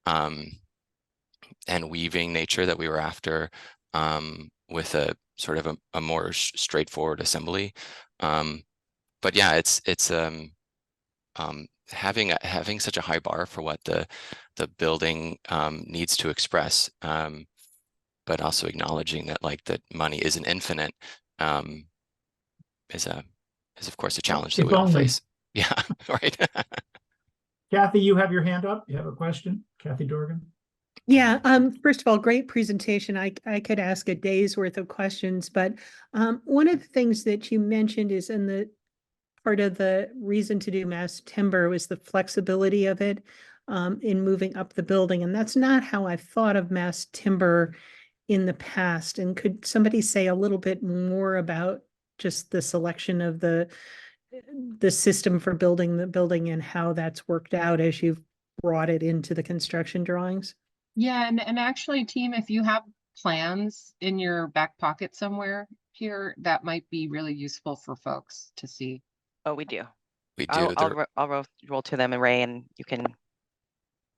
and weaving nature that we were after with a sort of a more straightforward assembly. But yeah, it's having such a high bar for what the building needs to express, but also acknowledging that like that money isn't infinite is of course a challenge that we all face. Yeah, right. Kathy, you have your hand up. You have a question, Kathy Dorgan? Yeah, first of all, great presentation. I could ask a day's worth of questions, but one of the things that you mentioned is in the part of the reason to do mass timber was the flexibility of it in moving up the building. And that's not how I thought of mass timber in the past. And could somebody say a little bit more about just the selection of the system for building the building and how that's worked out as you've brought it into the construction drawings? Yeah, and actually, team, if you have plans in your back pocket somewhere here, that might be really useful for folks to see. Oh, we do. We do. I'll roll to them, and Ray, and you can.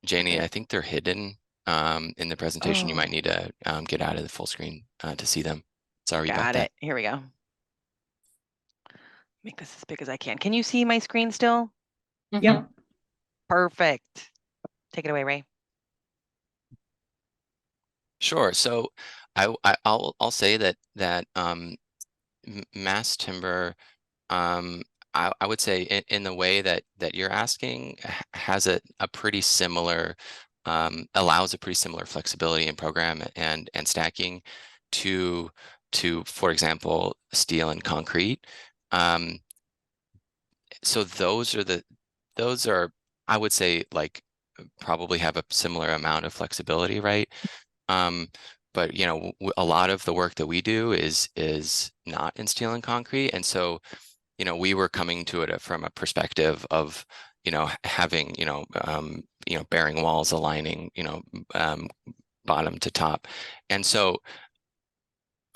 Janie, I think they're hidden in the presentation. You might need to get out of the full screen to see them. Sorry about that. Got it. Here we go. Make this as big as I can. Can you see my screen still? Mm-hmm. Yep. Perfect. Take it away, Ray. Sure. So I'll say that mass timber, I would say in the way that you're asking, has a pretty similar allows a pretty similar flexibility in program and stacking to for example steel and concrete. So those are I would say like probably have a similar amount of flexibility, right? But you know, a lot of the work that we do is not in steel and concrete, and so you know, we were coming to it from a perspective of you know having you know bearing walls aligning bottom to top, and so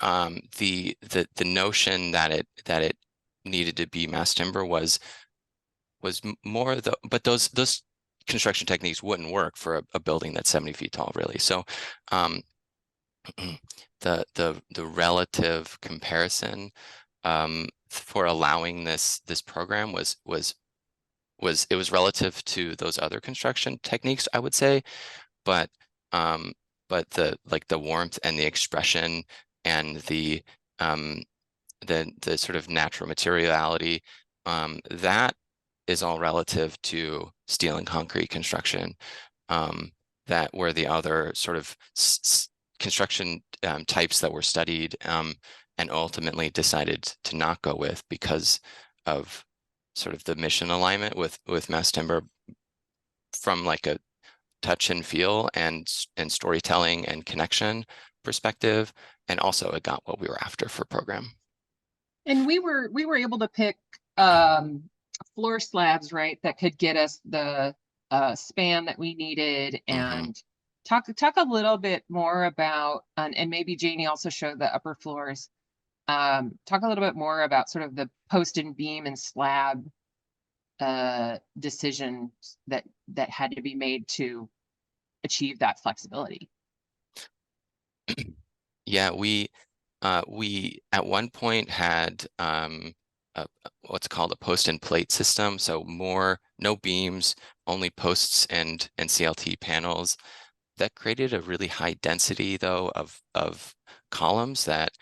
the notion that it needed to be mass timber was more but those construction techniques wouldn't work for a building that's 70 feet tall, really. So the relative comparison for allowing this program was relative to those other construction techniques, I would say, but the warmth and the expression and the sort of natural materiality that is all relative to steel and concrete construction, that were the other sort of construction types that were studied and ultimately decided to not go with because of sort of the mission alignment with mass timber from like a touch and feel and storytelling and connection perspective, and also it got what we were after for program. And we were able to pick floor slabs, right, that could get us the span that we needed, and talk a little bit more about, and maybe Janie also showed the upper floors. Talk a little bit more about sort of the post and beam and slab decisions that had to be made to achieve that flexibility. Yeah, we at one point had what's called a post and plate system. So no beams, only posts and CLT panels. That created a really high density though of columns that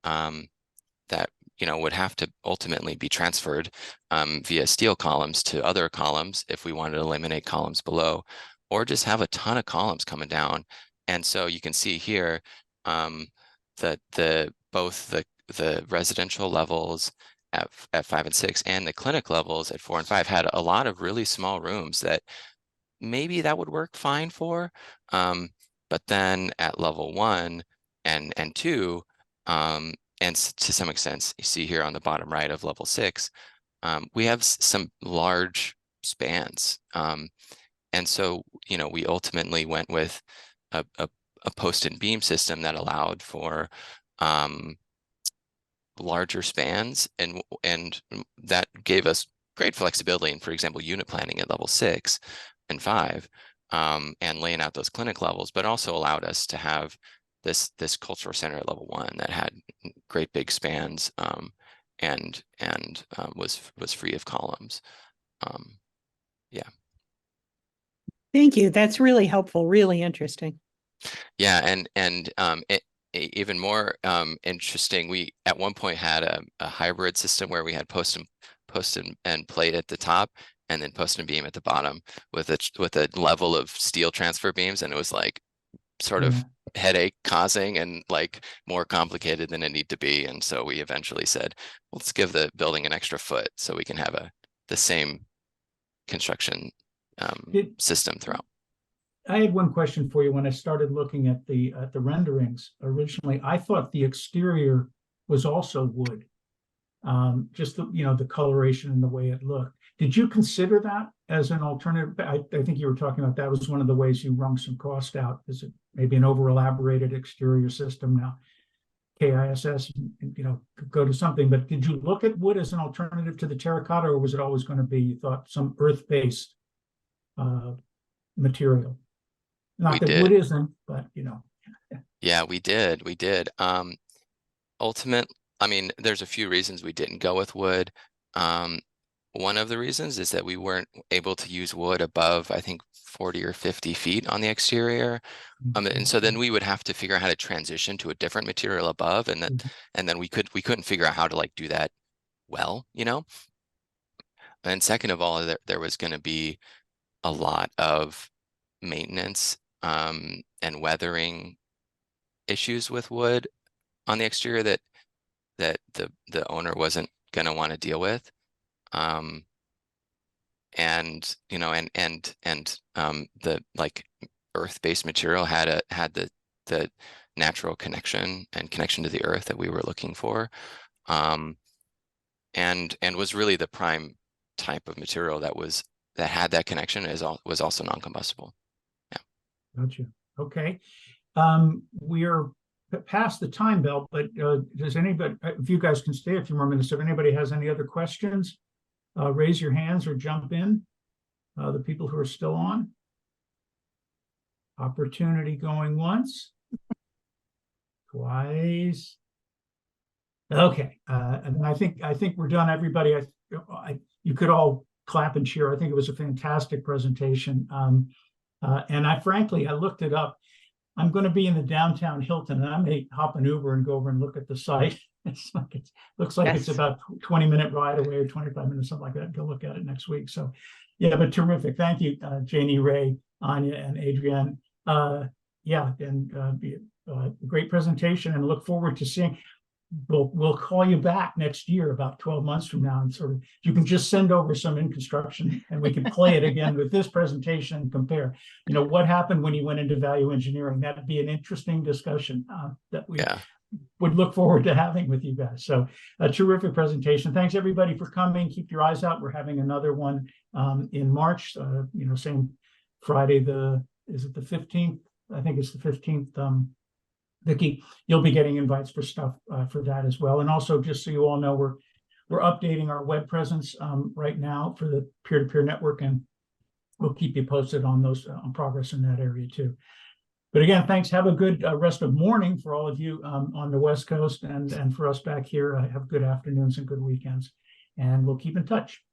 would have to ultimately be transferred via steel columns to other columns if we wanted to eliminate columns below, or just have a ton of columns coming down. And so you can see here that both the residential levels at 5 and 6, and the clinic levels at 4 and 5 had a lot of really small rooms that maybe that would work fine for. But then at level 1 and 2, and to some extent, you see here on the bottom right of level 6, we have some large spans. And so, you know, we ultimately went with a post and beam system that allowed for larger spans, and that gave us great flexibility in, for example, unit planning at level 6 and 5, and laying out those clinic levels, but also allowed us to have this cultural center at level 1 that had great big spans, and was free of columns. Yeah. Thank you. That's really helpful, really interesting. Yeah, and even more interesting, we at one point had a hybrid system where we had post and plate at the top, and then post and beam at the bottom with a level of steel transfer beams, and it was like sort of headache causing and like more complicated than it needed to be. And so we eventually said, let's give the building an extra foot so we can have the same construction system throughout. I had one question for you. When I started looking at the renderings originally, I thought the exterior was also wood. Just the coloration and the way it looked. Did you consider that as an alternative? I think you were talking about that was one of the ways you wrung some cost out. Is it maybe an over elaborated exterior system now? KISS, could go to something. But did you look at wood as an alternative to the terracotta, or was it always going to be, you thought, some earth-based material? Not that wood isn't, but Yeah, we did. Ultimate, I mean, there's a few reasons we didn't go with wood. One of the reasons is that we weren't able to use wood above, I think, 40 or 50 feet on the exterior. And so then we would have to figure out how to transition to a different material above, and then we couldn't figure out how to like do that well, And second of all, there was going to be a lot of maintenance and weathering issues with wood on the exterior that the owner wasn't going to want to deal with. And the like earth-based material had the natural connection to the earth that we were looking for, and was really the prime type of material that had that connection, was also non-combustible. Yeah. Gotcha. Okay. We're past the time bell, but does anybody, if you guys can stay a few more minutes, if anybody has any other questions, raise your hands or jump in. The people who are still on. Opportunity going once. Twice. Okay. And I think we're done, everybody. You could all clap and cheer. I think it was a fantastic presentation. And I looked it up. I'm going to be in the downtown Hilton, and I may hop an Uber and go over and look at the site. Looks like it's about 20-minute ride away, or 25 minutes, something like that. Go look at it next week. So, yeah, but terrific. Thank you, Janie, Ray, Anya, and Adrienne. Great presentation, and look forward to seeing. We'll call you back next year, about 12 months from now, and sort of you can just send over some in construction, and we can play it again with this presentation and compare. What happened when you went into value engineering? That'd be an interesting discussion that we would look forward to having with you guys. So a terrific presentation. Thanks everybody for coming. Keep your eyes out. We're having another one in March. Same Friday. Is it the 15th? I think it's the 15th. Vicki, you'll be getting invites for stuff for that as well. And also, just so you all know, we're updating our web presence right now for the peer-to-peer network, and we'll keep you posted on those on progress in that area too. But again, thanks. Have a good rest of morning for all of you on the West Coast, and for us back here, have good afternoons and good weekends, and we'll keep in touch.